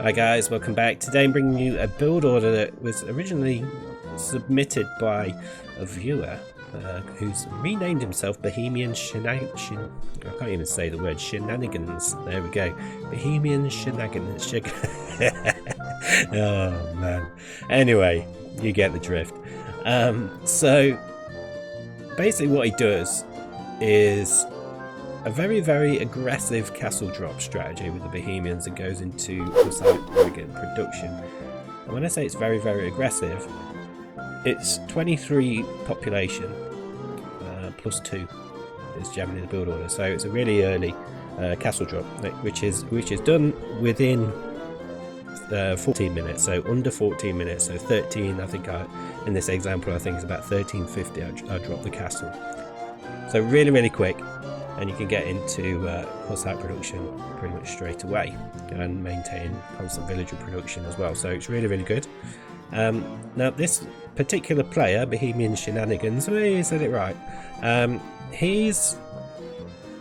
Hi guys, welcome back. Today I'm bringing you a build order that was originally submitted by a viewer who's renamed himself Bohemian I can't even say the word shenanigans. There we go. Bohemian shenanigans. Oh man. Anyway, you get the drift. So basically what he does is a very, very aggressive castle drop strategy with the Bohemians that goes into Hussite Wagon production. And when I say it's very, very aggressive, it's 23 population plus 2 is generally the build order. So it's a really early castle drop, which is done within 14 minutes, so under 14 minutes, so 13. I think in this example, I think it's about 13:50. I dropped the castle, so really, really quick. And you can get into Hussite production pretty much straight away and maintain constant villager production as well. So it's really, really good. Now this particular player, Bohemian Shenanigans, he said it right. He's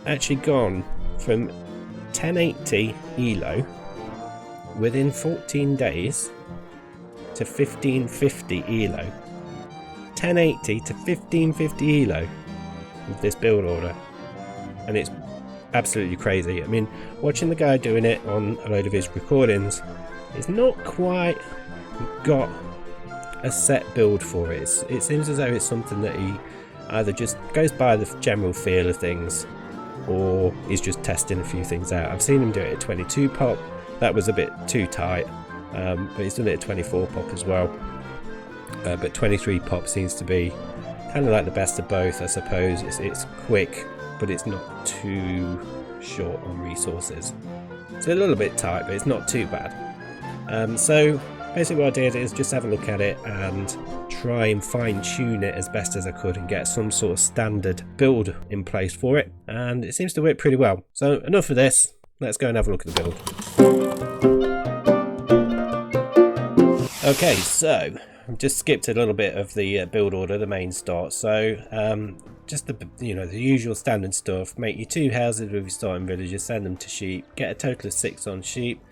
actually gone from 1080 ELO within 14 days to 1550 ELO. 1080 to 1550 ELO with this build order. And it's absolutely crazy. I mean, watching the guy doing it on a load of his recordings, it's not quite got a set build for it. It seems as though it's something that he either just goes by the general feel of things, or he's just testing a few things out. I've seen him do it at 22 pop. That was a bit too tight, but he's done it at 24 pop as well. But 23 pop seems to be kind of like the best of both, I suppose. It's quick, but it's not too short on resources. It's a little bit tight, but it's not too bad. So basically what I did is just have a look at it and try and fine tune it as best as I could and get some sort of standard build in place for it, and it seems to work pretty well. So enough of this, let's go and have a look at the build. Okay, so I've just skipped a little bit of the build order, the main start. So just the usual standard stuff. Make your 2 houses with your starting villagers, send them to sheep, get a total of 6 on sheep.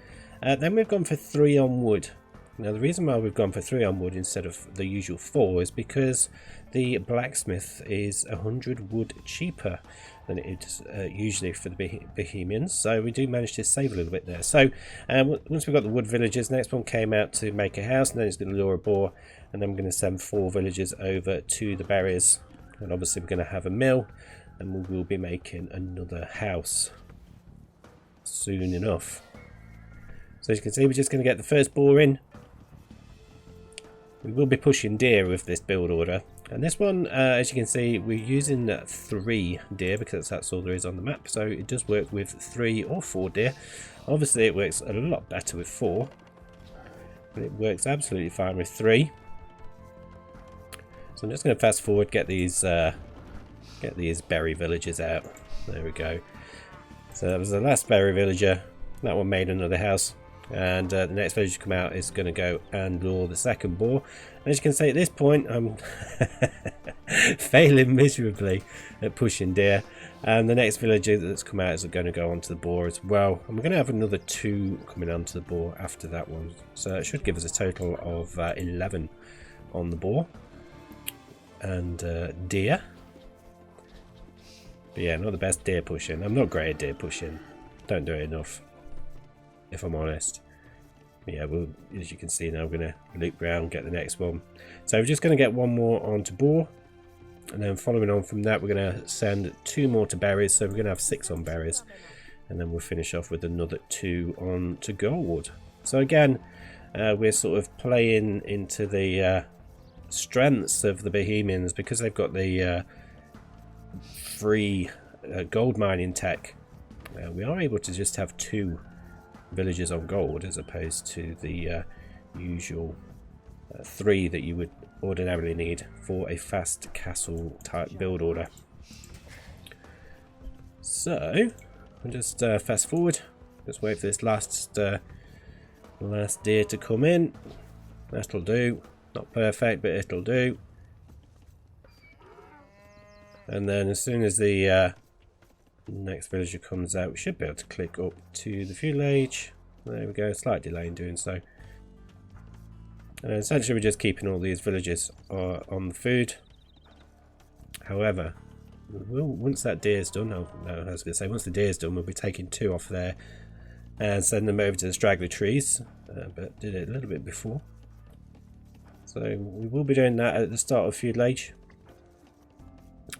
Then we've gone for 3 on wood. Now the reason why we've gone for 3 on wood instead of the usual 4 is because the blacksmith is 100 wood cheaper than it is usually for the Bohemians, so we do manage to save a little bit there. So once we've got the wood villagers, the next one came out to make a house, and then it's going to lure a boar, and then we're going to send 4 villagers over to the berries, and obviously we're going to have a mill, and we will be making another house soon enough. So as you can see, we're just going to get the first boar in. We will be pushing deer with this build order, and this one, as you can see, we're using 3 deer because that's all there is on the map, so it does work with 3 or 4 deer. Obviously it works a lot better with 4, but it works absolutely fine with 3. So I'm just going to fast forward, get these berry villagers out. There we go. So that was the last berry villager. That one made another house. And the next villager to come out is going to go and lure the second boar. And as you can see, at this point I'm failing miserably at pushing deer, and the next villager that's come out is going to go onto the boar as well, and we're going to have another 2 coming onto the boar after that one, so it should give us a total of 11 on the boar and deer. But yeah, not the best deer pushing. I'm not great at deer pushing, don't do it enough, if I'm honest. Yeah, well, as you can see now, we're going to loop round, get the next one. So we're just going to get 1 more onto boar, and then following on from that, we're going to send 2 more to berries. So we're going to have 6 on berries, and then we'll finish off with another 2 on to gold. So again, we're sort of playing into the strengths of the Bohemians because they've got the free gold mining tech. We are able to just have 2 villagers on gold as opposed to the usual 3 that you would ordinarily need for a fast castle type build order. So I'll just fast forward, just wait for this last deer to come in. That'll do. Not perfect, but it'll do. And then as soon as the next villager comes out, we should be able to click up to the fuel age. There we go, slight delay in doing so. And essentially we're just keeping all these villages on the food. However, once that deer's done, oh no, I was going to say once the deer's done, we'll be taking 2 off there and send them over to the straggler trees, but did it a little bit before. So we will be doing that at the start of feudal age.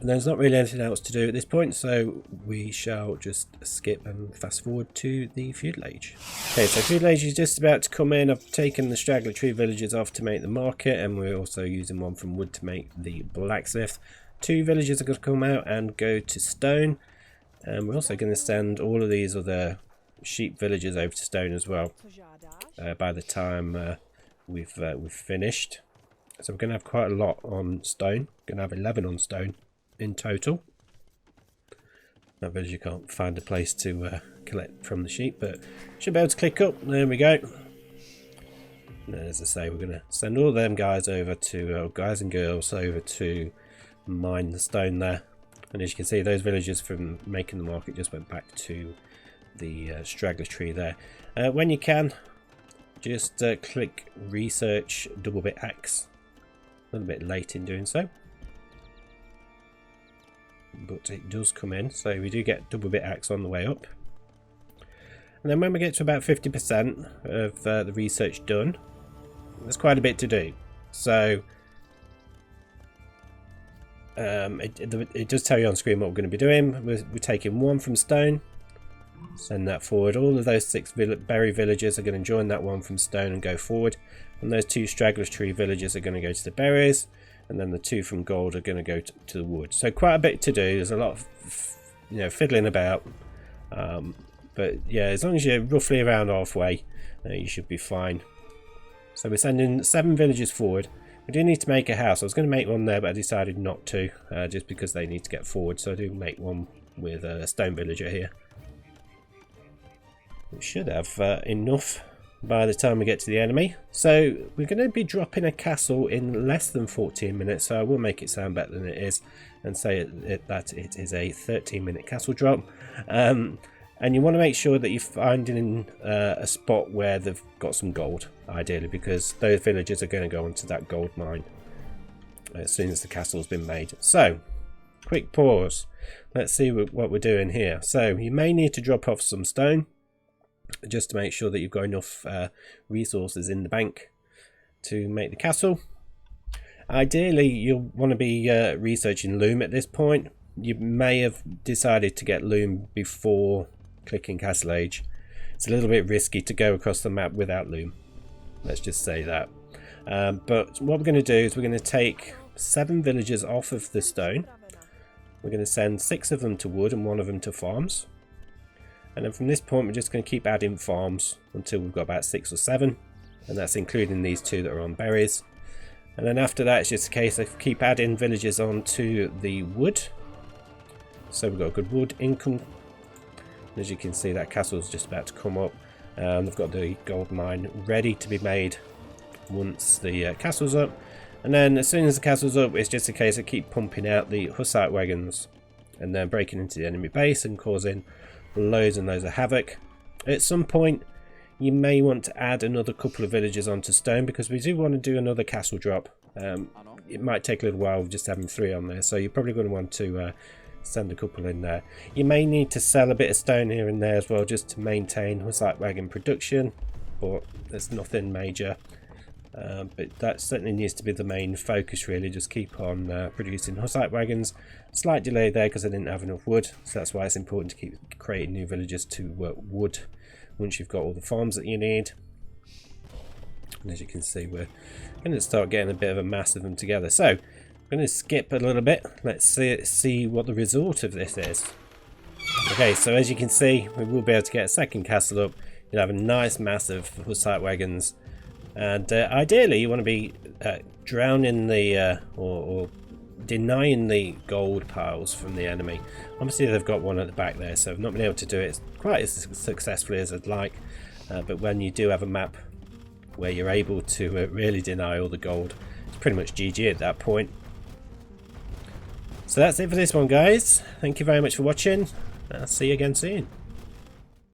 And there's not really anything else to do at this point, so we shall just skip and fast forward to the feudal age. Okay, so feudal age is just about to come in. I've taken the straggler tree villages off to make the market, and we're also using one from wood to make the blacksmith. 2 villages are going to come out and go to stone, and we're also going to send all of these other sheep villages over to stone as well by the time we've finished. So we're going to have quite a lot on stone. We're going to have 11 on stone in total. That village you can't find a place to collect from the sheep, but should be able to click up. There we go. And as I say, we're going to send all them guys over to guys and girls over to mine the stone there. And as you can see, those villagers from making the market just went back to the straggler tree there. When you can, just click research double bit axe. A little bit late in doing so, but it does come in, so we do get double bit axe on the way up. And then when we get to about 50% of the research done, there's quite a bit to do. So it does tell you on screen what we're going to be doing. We're taking 1 from stone, send that forward. All of those 6 berry villagers are going to join that 1 from stone and go forward, and those 2 straggler tree villagers are going to go to the berries, and then the 2 from gold are going to go to the wood. So quite a bit to do. There's a lot of fiddling about, but yeah, as long as you're roughly around halfway, you should be fine. So we're sending 7 villagers forward. We do need to make a house. I was going to make one there, but I decided not to, just because they need to get forward. So I do make one with a stone villager here. We should have enough by the time we get to the enemy. So we're going to be dropping a castle in less than 14 minutes, so I will make it sound better than it is and say that it is a 13-minute castle drop. And you want to make sure that you're finding a spot where they've got some gold, ideally, because those villagers are going to go onto that gold mine as soon as the castle's been made. So quick pause, let's see what we're doing here. So you may need to drop off some stone just to make sure that you've got enough resources in the bank to make the castle. Ideally, you'll want to be researching loom at this point. You may have decided to get loom before clicking castle age. It's a little bit risky to go across the map without loom, let's just say that. But what we're going to do is we're going to take 7 villagers off of the stone. We're going to send 6 of them to wood and 1 of them to farms. And then from this point we're just going to keep adding farms until we've got about 6 or 7, and that's including these 2 that are on berries. And then after that it's just a case of keep adding villages onto the wood. So we've got a good wood income. As you can see, that castle's just about to come up, and they've got the gold mine ready to be made once the castle's up. And then as soon as the castle's up, it's just a case of keep pumping out the Hussite wagons and then breaking into the enemy base and causing loads and loads of havoc. At some point you may want to add another couple of villages onto stone, because we do want to do another castle drop. It might take a little while just having 3 on there, so you're probably going to want to send a couple in there. You may need to sell a bit of stone here and there as well, just to maintain Hussite wagon production, but there's nothing major. But that certainly needs to be the main focus, really. Just keep on producing Hussite wagons. Slight delay there because I didn't have enough wood, so that's why it's important to keep creating new villages to work wood once you've got all the farms that you need. And as you can see, we're going to start getting a bit of a mass of them together. So I'm going to skip a little bit. Let's see what the result of this is. Okay, so as you can see, we will be able to get a second castle up. You'll have a nice mass of Hussite wagons. And ideally you want to be drowning the or denying the gold piles from the enemy. Obviously they've got one at the back there, so I've not been able to do it quite as successfully as I'd like, but when you do have a map where you're able to really deny all the gold, it's pretty much GG at that point. So that's it for this one, guys. Thank you very much for watching. I'll see you again soon.